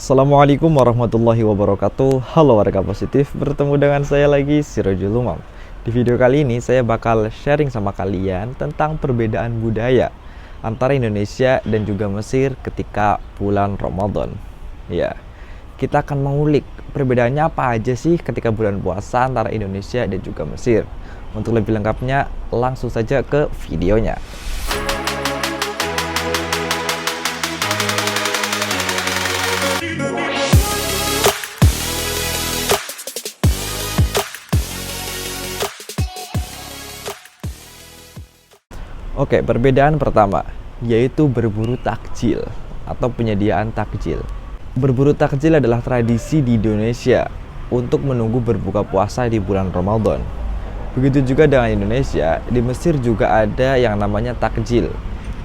Assalamualaikum warahmatullahi wabarakatuh. Halo warga positif, bertemu dengan saya lagi Sirojul Umam. Di video kali ini saya bakal sharing sama kalian tentang perbedaan budaya antara Indonesia dan juga Mesir ketika bulan Ramadan. Ya, kita akan mengulik perbedaannya apa aja sih ketika bulan puasa antara Indonesia dan juga Mesir. Untuk lebih lengkapnya, langsung saja ke videonya. Oke, perbedaan pertama yaitu berburu takjil atau penyediaan takjil. Berburu takjil adalah tradisi di Indonesia untuk menunggu berbuka puasa di bulan Ramadan. Begitu juga dengan Indonesia, di Mesir juga ada yang namanya takjil.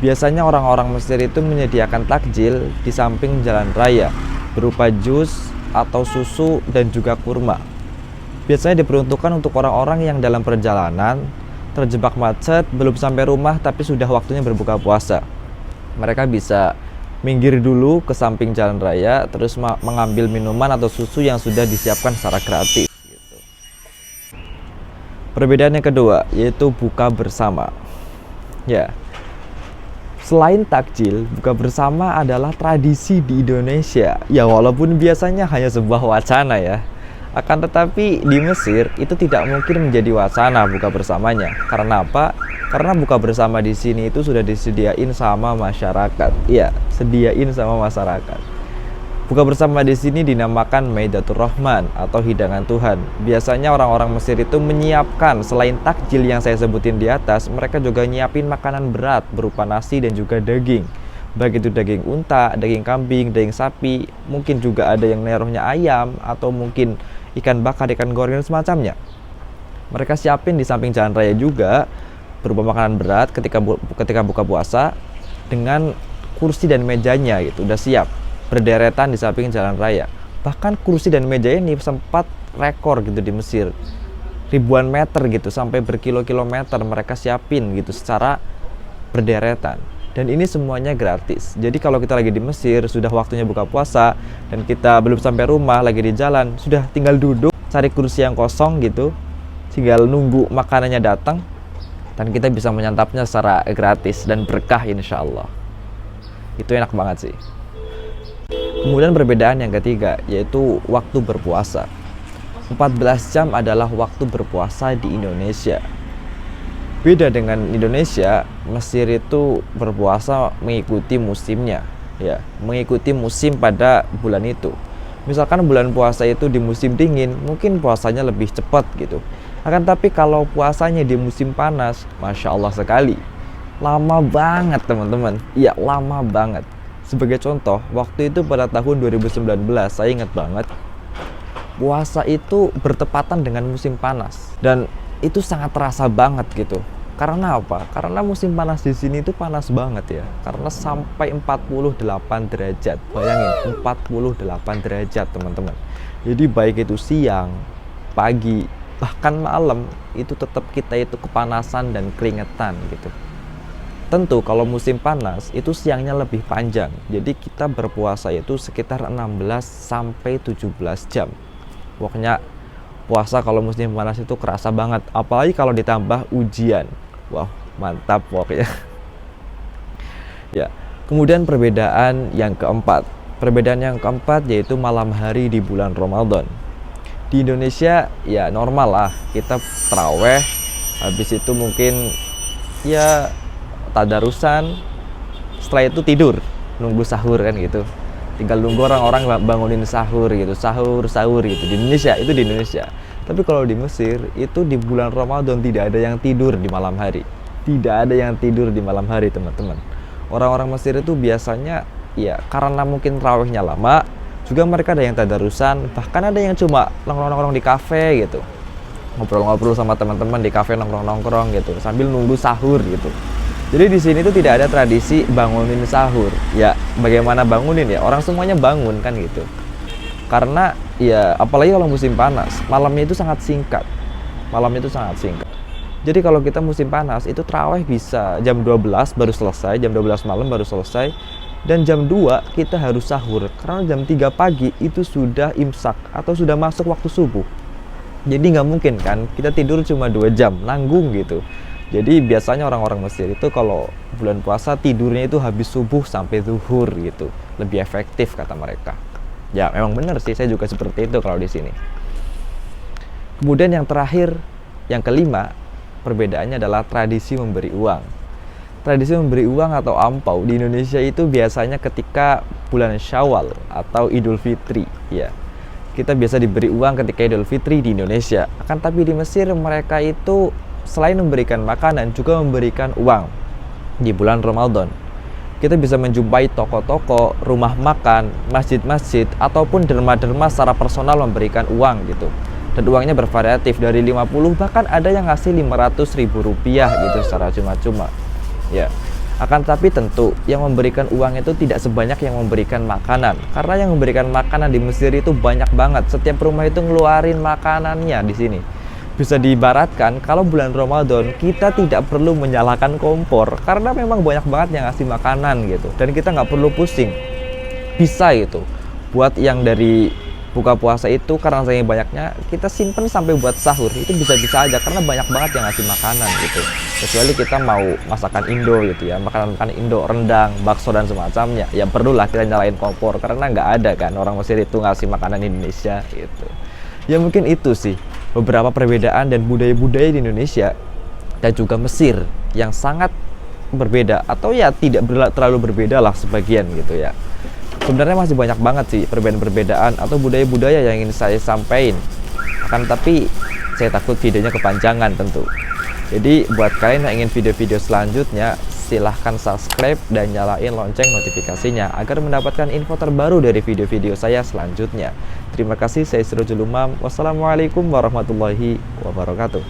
Biasanya orang-orang Mesir itu menyediakan takjil di samping jalan raya berupa jus atau susu dan juga kurma. Biasanya diperuntukkan untuk orang-orang yang dalam perjalanan terjebak macet, belum sampai rumah tapi sudah waktunya berbuka puasa. Mereka bisa minggir dulu ke samping jalan raya, terus mengambil minuman atau susu yang sudah disiapkan secara gratis. Perbedaan yang kedua yaitu buka bersama. Ya, selain takjil, buka bersama adalah tradisi di Indonesia. Ya, walaupun biasanya hanya sebuah wacana ya. Akan tetapi di Mesir itu tidak mungkin menjadi wacana buka bersamanya. Karena apa? Karena buka bersama di sini itu sudah disediain sama masyarakat. Iya, sediain sama masyarakat. Buka bersama di sini dinamakan Maidatur Rahman atau hidangan Tuhan. Biasanya orang-orang Mesir itu menyiapkan selain takjil yang saya sebutin di atas, mereka juga nyiapin makanan berat berupa nasi dan juga daging. Baik itu daging unta, daging kambing, daging sapi, mungkin juga ada yang naruhnya ayam atau mungkin ikan bakar, ikan goreng dan semacamnya. Mereka siapin di samping jalan raya juga berupa makanan berat ketika buka puasa dengan kursi dan mejanya gitu udah siap berderetan di samping jalan raya. Bahkan kursi dan meja ini sempat rekor gitu di Mesir, ribuan meter gitu sampai berkilo-kilometer mereka siapin gitu secara berderetan. Dan ini semuanya gratis. Jadi kalau kita lagi di Mesir, sudah waktunya buka puasa dan kita belum sampai rumah, lagi di jalan, sudah tinggal duduk, cari kursi yang kosong gitu, tinggal nunggu makanannya datang, dan kita bisa menyantapnya secara gratis dan berkah insya Allah. Itu enak banget sih. Kemudian perbedaan yang ketiga yaitu waktu berpuasa. 14 jam adalah waktu berpuasa di Indonesia. Beda dengan Indonesia, Mesir itu berpuasa mengikuti musimnya, ya, mengikuti musim pada bulan itu. Misalkan bulan puasa itu di musim dingin, mungkin puasanya lebih cepat gitu. Akan tapi kalau puasanya di musim panas, Masya Allah sekali, lama banget teman-teman. Iya, lama banget. Sebagai contoh, waktu itu pada tahun 2019, saya ingat banget, puasa itu bertepatan dengan musim panas dan itu sangat terasa banget gitu. Karena apa? Karena musim panas di sini itu panas banget ya. Karena sampai 48 derajat. Bayangin, 48 derajat teman-teman. Jadi baik itu siang, pagi, bahkan malam itu tetap kita itu kepanasan dan keringetan gitu. Tentu kalau musim panas itu siangnya lebih panjang. Jadi kita berpuasa itu sekitar 16 sampai 17 jam. Pokoknya puasa kalau musim panas itu kerasa banget, apalagi kalau ditambah ujian. Wow, mantap pokoknya. Ya, kemudian perbedaan yang keempat. Perbedaan yang keempat yaitu malam hari di bulan Ramadan. Di Indonesia ya normal lah, kita taraweh, habis itu mungkin ya tadarusan, setelah itu tidur, nunggu sahur kan gitu. Tinggal nunggu orang-orang bangunin sahur gitu, sahur gitu. Di Indonesia, itu di Indonesia. Tapi kalau di Mesir, itu di bulan Ramadan tidak ada yang tidur di malam hari. Tidak ada yang tidur di malam hari, teman-teman. Orang-orang Mesir itu biasanya, ya karena mungkin tarawihnya lama, juga mereka ada yang tadarusan, bahkan ada yang cuma nongkrong-nongkrong di kafe gitu. Ngobrol-ngobrol sama teman-teman di kafe, nongkrong-nongkrong gitu, sambil nunggu sahur gitu. Jadi di sini tuh tidak ada tradisi bangunin sahur. Ya, bagaimana bangunin ya? Orang semuanya bangun kan gitu. Karena ya apalagi kalau musim panas, malamnya itu sangat singkat. Jadi kalau kita musim panas itu tarawih bisa jam 12 baru selesai, jam 12 malam baru selesai. Dan jam 2 kita harus sahur, karena jam 3 pagi itu sudah imsak atau sudah masuk waktu subuh. Jadi nggak mungkin kan kita tidur cuma 2 jam, nanggung gitu. Jadi biasanya orang-orang Mesir itu kalau bulan puasa tidurnya itu habis subuh sampai zuhur gitu. Lebih efektif kata mereka. Ya memang benar sih, saya juga seperti itu kalau di sini. Kemudian yang terakhir, yang kelima, perbedaannya adalah tradisi memberi uang. Tradisi memberi uang atau ampau di Indonesia itu biasanya ketika bulan Syawal atau Idul Fitri, ya. Kita biasa diberi uang ketika Idul Fitri di Indonesia. Akan tapi di Mesir mereka itu selain memberikan makanan juga memberikan uang di bulan Ramadan. Kita bisa menjumpai toko-toko, rumah makan, masjid-masjid ataupun derma-derma secara personal memberikan uang gitu. Dan uangnya bervariatif dari 50 bahkan ada yang ngasih 500.000 rupiah gitu secara cuma-cuma. Ya, akan tapi tentu yang memberikan uang itu tidak sebanyak yang memberikan makanan. Karena yang memberikan makanan di Mesir itu banyak banget. Setiap rumah itu ngeluarin makanannya di sini. Bisa diibaratkan kalau bulan Ramadan kita tidak perlu menyalakan kompor karena memang banyak banget yang ngasih makanan gitu. Dan kita nggak perlu pusing. Bisa itu. Buat yang dari buka puasa itu karena saya banyaknya kita simpen sampai buat sahur itu bisa-bisa aja karena banyak banget yang ngasih makanan gitu. Kecuali kita mau masakan Indo gitu ya, makanan-makanan Indo, rendang, bakso dan semacamnya, ya perlulah kita nyalain kompor karena nggak ada kan orang Mesir itu ngasih makanan Indonesia gitu. Ya mungkin itu sih beberapa perbedaan dan budaya-budaya di Indonesia dan juga Mesir yang sangat berbeda atau ya tidak terlalu berbeda lah sebagian gitu ya. Sebenarnya masih banyak banget sih perbedaan-perbedaan atau budaya-budaya yang ingin saya sampaikan. Akan tapi saya takut videonya kepanjangan tentu. Jadi buat kalian yang ingin video-video selanjutnya, silahkan subscribe dan nyalain lonceng notifikasinya agar mendapatkan info terbaru dari video-video saya selanjutnya. Terima kasih, saya Sirojul Umam. Wassalamualaikum warahmatullahi wabarakatuh.